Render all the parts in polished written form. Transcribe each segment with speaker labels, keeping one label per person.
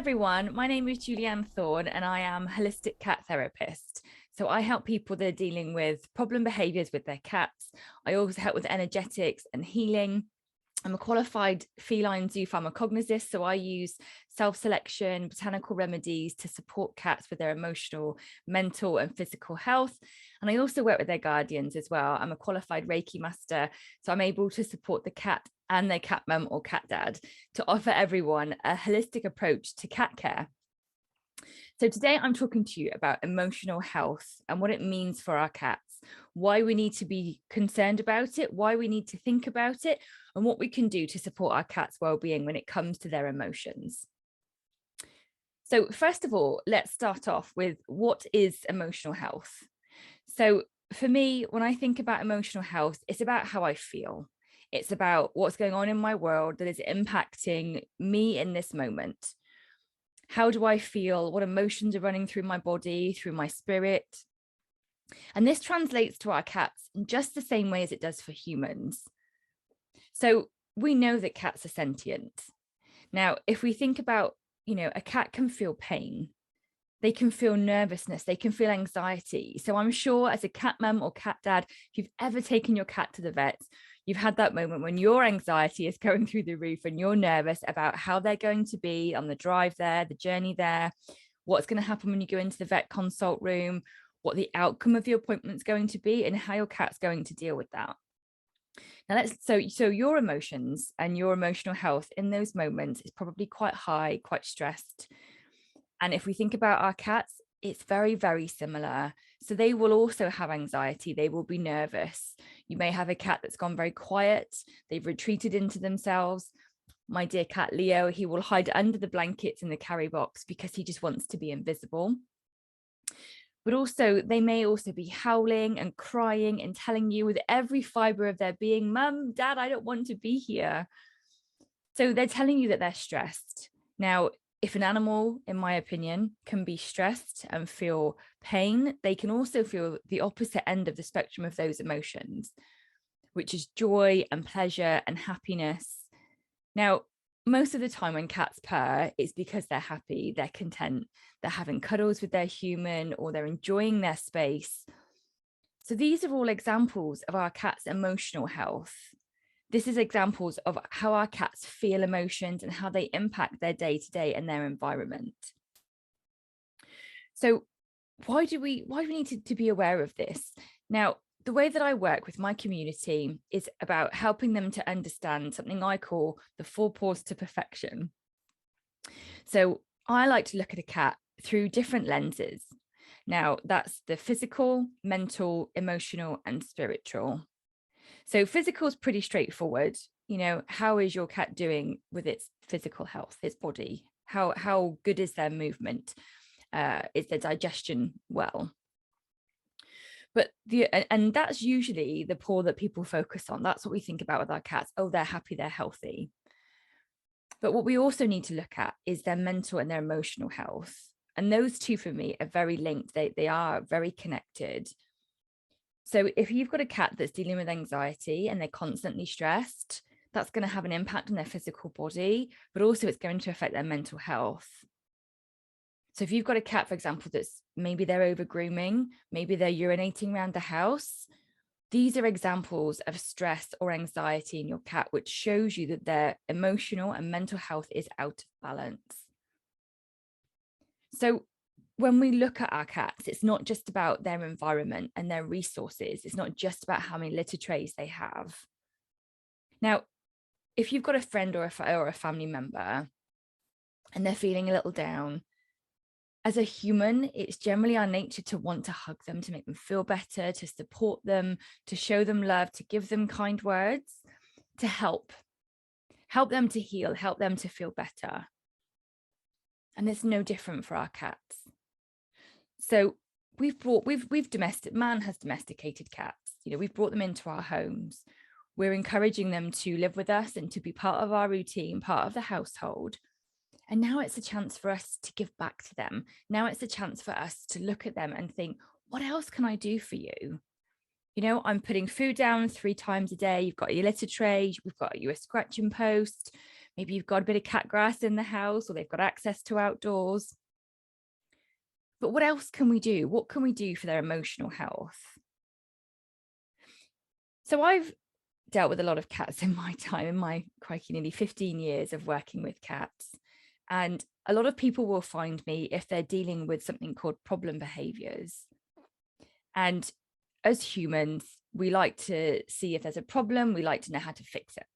Speaker 1: everyone, my name is Julie-Anne Thorne and I am a holistic cat therapist. So I help people that are dealing with problem behaviours with their cats. I also help with energetics and healing. I'm a qualified feline zoopharmacologist, so I use self-selection, botanical remedies to support cats with their emotional, mental and physical health. And I also work with their guardians as well. I'm a qualified Reiki master, so I'm able to support the cat and their cat mum or cat dad to offer everyone a holistic approach to cat care. So today I'm talking to you about emotional health and what it means for our cats, why we need to be concerned about it, why we need to think about it, and what we can do to support our cats' well-being when it comes to their emotions. So first of all, let's start off with what is emotional health. So for me, when I think about emotional health, it's about how I feel. It's about what's going on in my world that is impacting me in this moment. How do I feel? What emotions are running through my body, through my spirit? And this translates to our cats in just the same way as it does for humans. So we know that cats are sentient. Now, if we think about, a cat can feel pain. They can feel nervousness. They can feel anxiety. So I'm sure as a cat mum or cat dad, if you've ever taken your cat to the vet, you've had that moment when your anxiety is going through the roof and you're nervous about how they're going to be on the drive there, the journey there, what's going to happen when you go into the vet consult room, what the outcome of your appointment is going to be, and how your cat's going to deal with that. Now, so your emotions and your emotional health in those moments is probably quite high, quite stressed. And if we think about our cats, it's very, very similar. So they will also have anxiety. They will be nervous. You may have a cat that's gone very quiet. They've retreated into themselves. My dear cat, Leo, he will hide under the blankets in the carry box because he just wants to be invisible. But also, they may also be howling and crying and telling you with every fiber of their being, Mum, Dad, I don't want to be here. So they're telling you that they're stressed. Now, if an animal, in my opinion, can be stressed and feel pain, they can also feel the opposite end of the spectrum of those emotions, which is joy and pleasure and happiness. Now, most of the time when cats purr, it's because they're happy, they're content, they're having cuddles with their human, or they're enjoying their space. So these are all examples of our cat's emotional health. This is examples of how our cats feel emotions and how they impact their day-to-day and their environment. So why do we need to be aware of this? Now, the way that I work with my community is about helping them to understand something I call the 4 paws to perfection. So I like to look at a cat through different lenses. Now, that's the physical, mental, emotional, and spiritual. So physical is pretty straightforward. How is your cat doing with its physical health, its body? How good is their movement? Is their digestion well? But and that's usually the paw that people focus on. That's what we think about with our cats. Oh, they're happy, they're healthy. But what we also need to look at is their mental and their emotional health. And those two for me are very linked. They are very connected. So if you've got a cat that's dealing with anxiety and they're constantly stressed, that's going to have an impact on their physical body, but also it's going to affect their mental health. So if you've got a cat, for example, that's maybe they're over grooming, maybe they're urinating around the house, these are examples of stress or anxiety in your cat, which shows you that their emotional and mental health is out of balance. So when we look at our cats, it's not just about their environment and their resources. It's not just about how many litter trays they have. Now, if you've got a friend or a family member and they're feeling a little down, as a human, it's generally our nature to want to hug them, to make them feel better, to support them, to show them love, to give them kind words, to help them to heal, help them to feel better. And it's no different for our cats. So man has domesticated cats. We've brought them into our homes. We're encouraging them to live with us and to be part of our routine, part of the household. And now it's a chance for us to give back to them. Now it's a chance for us to look at them and think, what else can I do for you? I'm putting food down 3 times a day. You've got your litter tray. We've got you a scratching post. Maybe you've got a bit of cat grass in the house, or they've got access to outdoors. But what else can we do? What can we do for their emotional health? So I've dealt with a lot of cats in my time, in my nearly 15 years of working with cats. And a lot of people will find me if they're dealing with something called problem behaviours. And as humans, we like to see if there's a problem, we like to know how to fix it.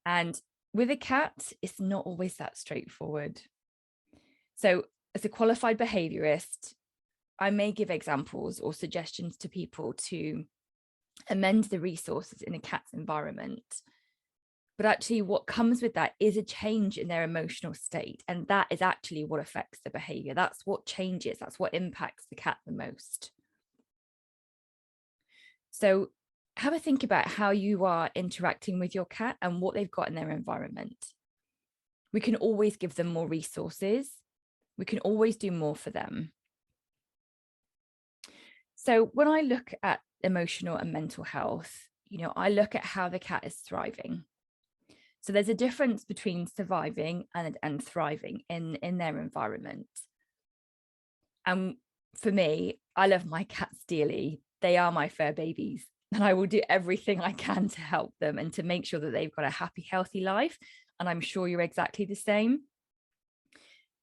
Speaker 1: And with a cat, it's not always that straightforward. So as a qualified behaviourist, I may give examples or suggestions to people to amend the resources in a cat's environment. But actually what comes with that is a change in their emotional state. And that is actually what affects the behaviour. That's what changes. That's what impacts the cat the most. So have a think about how you are interacting with your cat and what they've got in their environment. We can always give them more resources. We can always do more for them. So when I look at emotional and mental health, I look at how the cat is thriving. So there's a difference between surviving and thriving in their environment. And for me, I love my cats dearly. They are my fur babies, and I will do everything I can to help them and to make sure that they've got a happy, healthy life. And I'm sure you're exactly the same.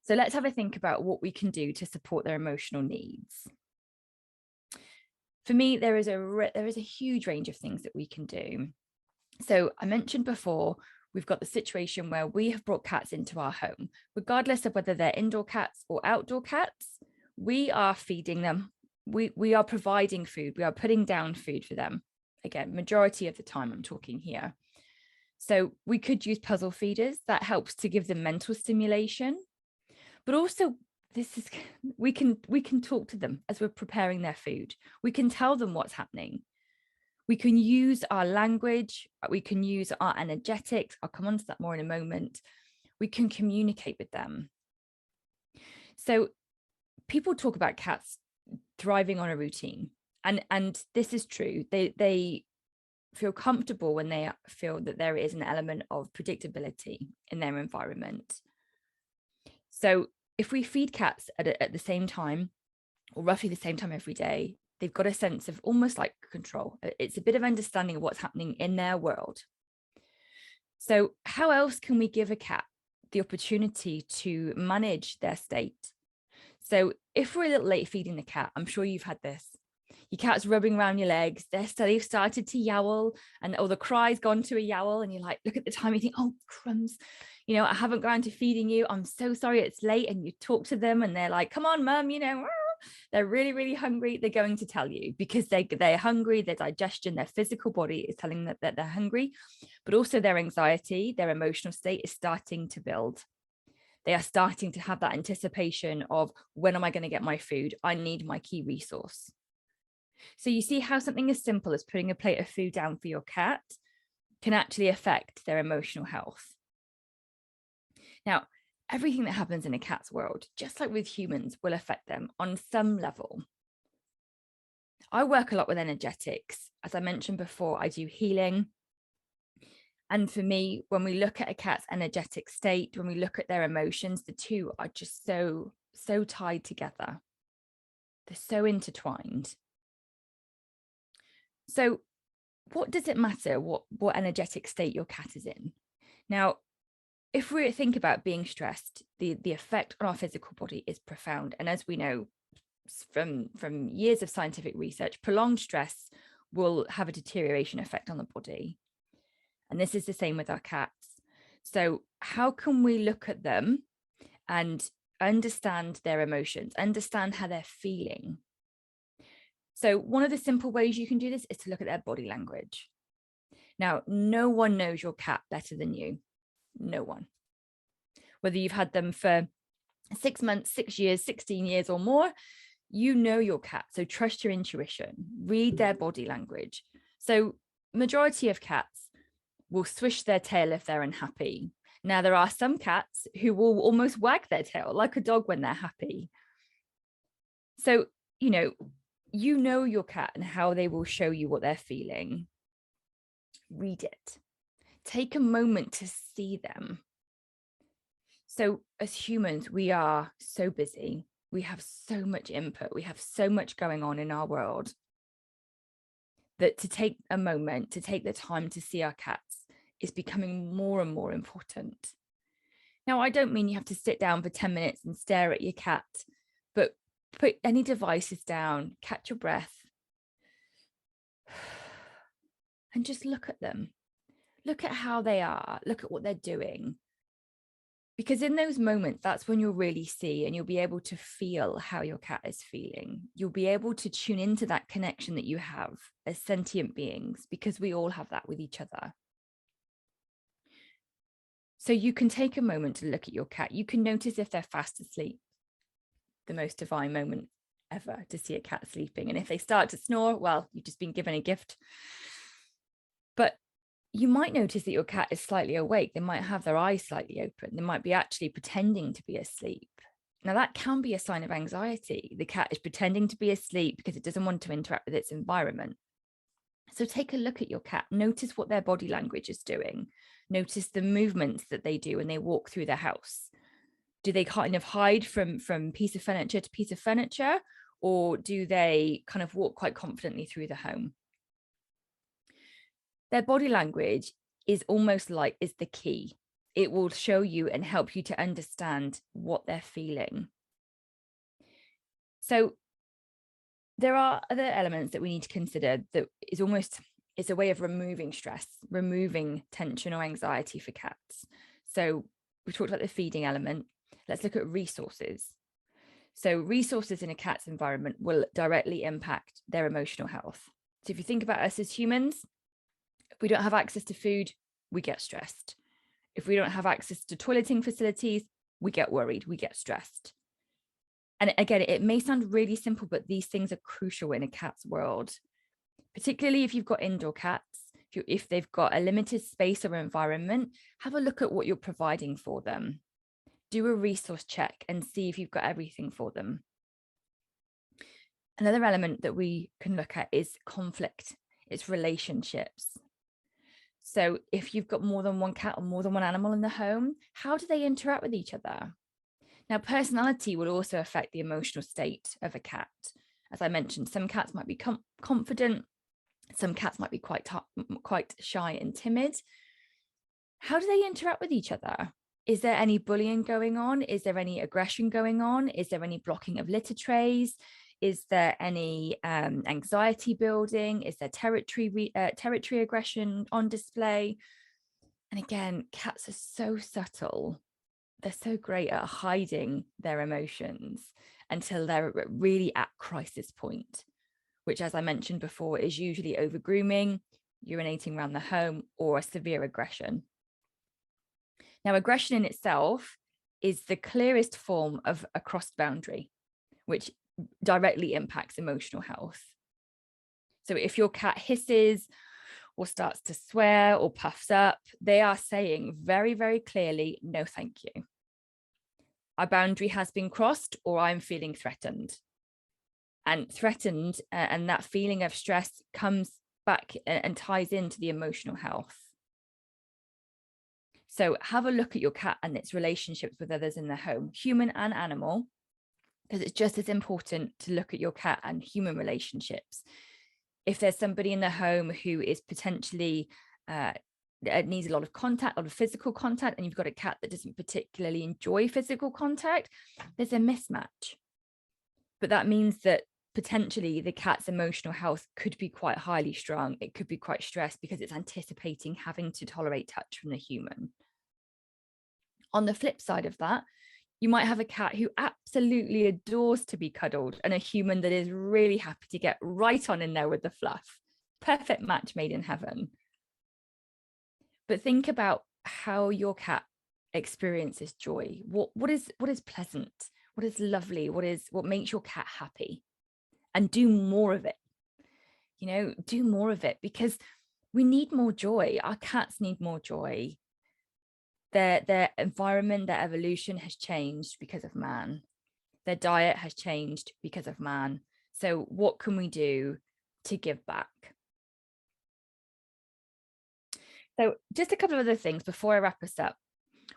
Speaker 1: So let's have a think about what we can do to support their emotional needs. For me, there is a huge range of things that we can do. So I mentioned before, we've got the situation where we have brought cats into our home, regardless of whether they're indoor cats or outdoor cats. We are feeding them. We are providing food. We are putting down food for them. Again, majority of the time I'm talking here. So we could use puzzle feeders. That helps to give them mental stimulation. But also we can talk to them as we're preparing their food. We can tell them what's happening. We can use our language. We can use our energetics. I'll come on to that more in a moment. We can communicate with them. So people talk about cats thriving on a routine. And this is true. They feel comfortable when they feel that there is an element of predictability in their environment. So if we feed cats at the same time, or roughly the same time every day, they've got a sense of almost like control. It's a bit of understanding of what's happening in their world. So how else can we give a cat the opportunity to manage their state? So if we're a little late feeding the cat, I'm sure you've had this. Your cat's rubbing around your legs. They've started to yowl, or the cry's gone to a yowl, and you're like, look at the time. You think, oh, crumbs. I haven't gone to feeding you. I'm so sorry it's late. And you talk to them and they're like, come on, mum, they're really, really hungry. They're going to tell you because they're hungry. Their digestion, their physical body is telling them that they're hungry, but also their anxiety, their emotional state is starting to build. They are starting to have that anticipation of, when am I going to get my food? I need my key resource. So you see how something as simple as putting a plate of food down for your cat can actually affect their emotional health. Now, everything that happens in a cat's world, just like with humans, will affect them on some level. I work a lot with energetics. As I mentioned before, I do healing. And for me, when we look at a cat's energetic state, when we look at their emotions, the two are just so tied together. They're so intertwined. So what does it matter what energetic state your cat is in? Now, if we think about being stressed, the effect on our physical body is profound. And as we know from years of scientific research, prolonged stress will have a deterioration effect on the body. And this is the same with our cats. So how can we look at them and understand their emotions, understand how they're feeling? So one of the simple ways you can do this is to look at their body language. Now, no one knows your cat better than you. No one. Whether you've had them for 6 months, 6 years, 16 years or more, you know your cat. So trust your intuition, read their body language. So majority of cats will swish their tail if they're unhappy. Now, there are some cats who will almost wag their tail like a dog when they're happy. So, you know your cat and how they will show you what they're feeling. Read it. take a moment to see them. So as humans, we are so busy. We have so much input. We have so much going on in our world that to take a moment, to take the time to see our cats is becoming more and more important. Now, I don't mean you have to sit down for 10 minutes and stare at your cat, but put any devices down, catch your breath, and just look at them. Look at how they are. Look at what they're doing. Because in those moments, that's when you'll really see and you'll be able to feel how your cat is feeling. You'll be able to tune into that connection that you have as sentient beings, because we all have that with each other. So you can take a moment to look at your cat. You can notice if they're fast asleep, the most divine moment ever to see a cat sleeping. And if they start to snore, well, you've just been given a gift. But you might notice that your cat is slightly awake. They might have their eyes slightly open. They might be actually pretending to be asleep. Now, that can be a sign of anxiety. The cat is pretending to be asleep because it doesn't want to interact with its environment. So take a look at your cat. Notice what their body language is doing. Notice the movements that they do when they walk through the house. Do they kind of hide from piece of furniture to piece of furniture, or do they kind of walk quite confidently through the home? Their body language is the key. It will show you and help you to understand what they're feeling. So there are other elements that we need to consider that it's a way of removing stress, removing tension or anxiety for cats. So we talked about the feeding element. Let's look at resources. So resources in a cat's environment will directly impact their emotional health. So if you think about us as humans, if we don't have access to food, we get stressed. If we don't have access to toileting facilities, we get worried, we get stressed. And again, it may sound really simple, but these things are crucial in a cat's world, particularly if you've got indoor cats. If they've got a limited space or environment, have a look at what you're providing for them. Do a resource check and see if you've got everything for them. Another element that we can look at is conflict. It's relationships. So if you've got more than one cat or more than one animal in the home, how do they interact with each other? Now, personality will also affect the emotional state of a cat. As I mentioned, some cats might be confident. Some cats might be quite shy and timid. How do they interact with each other? Is there any bullying going on? Is there any aggression going on? Is there any blocking of litter trays? Is there any anxiety building? Is there territory aggression on display? And again, cats are so subtle. They're so great at hiding their emotions until they're really at crisis point, which, as I mentioned before, is usually over grooming, urinating around the home, or a severe aggression. Now, aggression in itself is the clearest form of a crossed boundary, which directly impacts emotional health. So if your cat hisses or starts to swear or puffs up, they are saying very, very clearly, no, thank you. Our boundary has been crossed, or I'm feeling threatened. And threatened and that feeling of stress comes back and ties into the emotional health. So have a look at your cat and its relationships with others in the home, human and animal, because it's just as important to look at your cat and human relationships. If there's somebody in the home who is potentially needs a lot of contact, a lot of physical contact, and you've got a cat that doesn't particularly enjoy physical contact, there's a mismatch. But that means that potentially the cat's emotional health could be quite highly strung. It could be quite stressed because it's anticipating having to tolerate touch from the human. On the flip side of that, you might have a cat who absolutely adores to be cuddled and a human that is really happy to get right on in there with the fluff. Perfect match made in heaven. But think about how your cat experiences joy. What is pleasant? What is lovely? What makes your cat happy? And do more of it. Do more of it, because we need more joy. Our cats need more joy. Their environment, their evolution has changed because of man. Their diet has changed because of man. So what can we do to give back? So just a couple of other things before I wrap us up.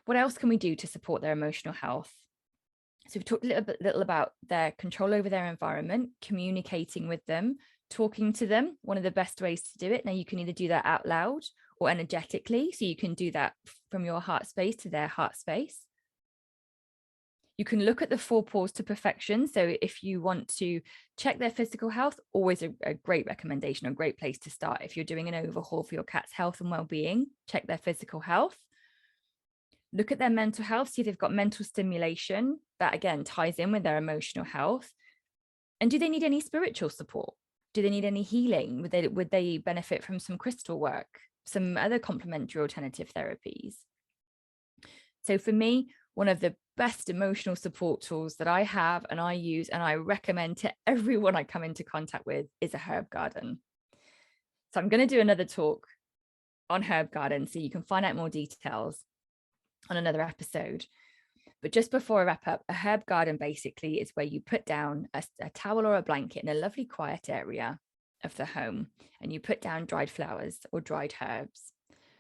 Speaker 1: What else can we do to support their emotional health? So we've talked a little about their control over their environment, communicating with them, talking to them. One of the best ways to do it. Now you can either do that out loud or energetically. So you can do that from your heart space to their heart space. You can look at the 4 pause to perfection. So if you want to check their physical health, always a great recommendation, a great place to start. If you're doing an overhaul for your cat's health and well-being, check their physical health. Look at their mental health, see if they've got mental stimulation. That again ties in with their emotional health. And do they need any spiritual support? Do they need any healing? Would they benefit from some crystal work, some other complementary alternative therapies? So for me, one of the best emotional support tools that I have and I use and I recommend to everyone I come into contact with is a herb garden. So I'm going to do another talk on herb garden so you can find out more details on another episode. But just before I wrap up, a herb garden basically is where you put down a towel or a blanket in a lovely quiet area of the home and you put down dried flowers or dried herbs.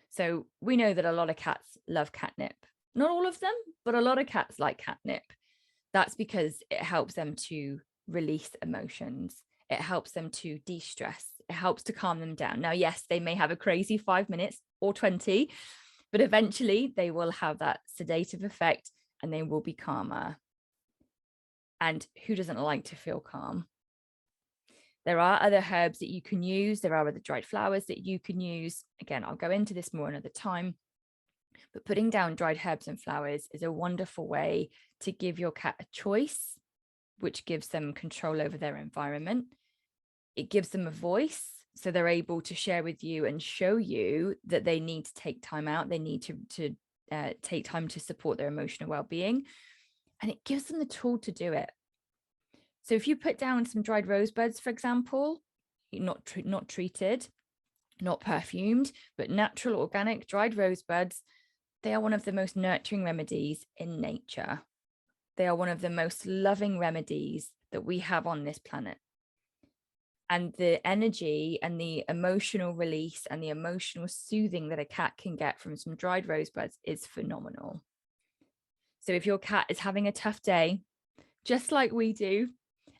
Speaker 1: So we know that a lot of cats love catnip. Not all of them, but a lot of cats like catnip. That's because it helps them to release emotions. It helps them to de-stress. It helps to calm them down. Now, yes, they may have a crazy 5 minutes or 20, but eventually they will have that sedative effect and they will be calmer. And who doesn't like to feel calm? There are other herbs that you can use. There are other dried flowers that you can use. Again, I'll go into this more another time. But putting down dried herbs and flowers is a wonderful way to give your cat a choice, which gives them control over their environment. It gives them a voice, so they're able to share with you and show you that they need to take time out. They need to take time to support their emotional well-being. And it gives them the tool to do it. So if you put down some dried rosebuds, for example, not treated, not perfumed, but natural, organic, dried rosebuds, they are one of the most nurturing remedies in nature. They are one of the most loving remedies that we have on this planet. And the energy and the emotional release and the emotional soothing that a cat can get from some dried rosebuds is phenomenal. So if your cat is having a tough day, just like we do,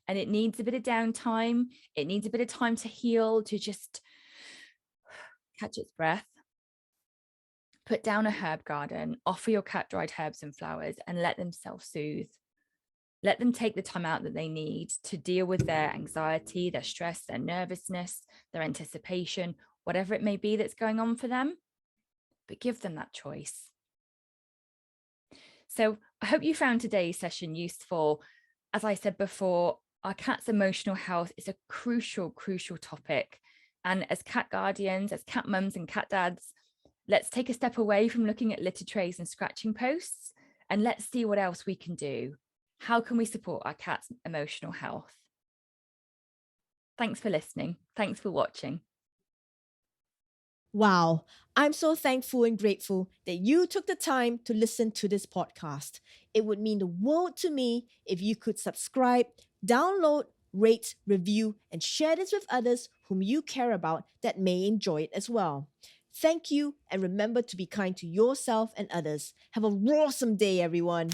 Speaker 1: and it needs a bit of downtime, it needs a bit of time to heal, to just catch its breath, put down a herb garden, offer your cat dried herbs and flowers, and let them self-soothe. Let them take the time out that they need to deal with their anxiety, their stress, their nervousness, their anticipation, whatever it may be that's going on for them, but give them that choice. So I hope you found today's session useful. As I said before, our cat's emotional health is a crucial, crucial topic. And as cat guardians, as cat mums and cat dads, let's take a step away from looking at litter trays and scratching posts, and let's see what else we can do. How can we support our cat's emotional health? Thanks for listening. Thanks for watching.
Speaker 2: Wow, I'm so thankful and grateful that you took the time to listen to this podcast. It would mean the world to me if you could subscribe, download, rate, review, and share this with others whom you care about that may enjoy it as well. Thank you, and remember to be kind to yourself and others. Have an awesome day, everyone.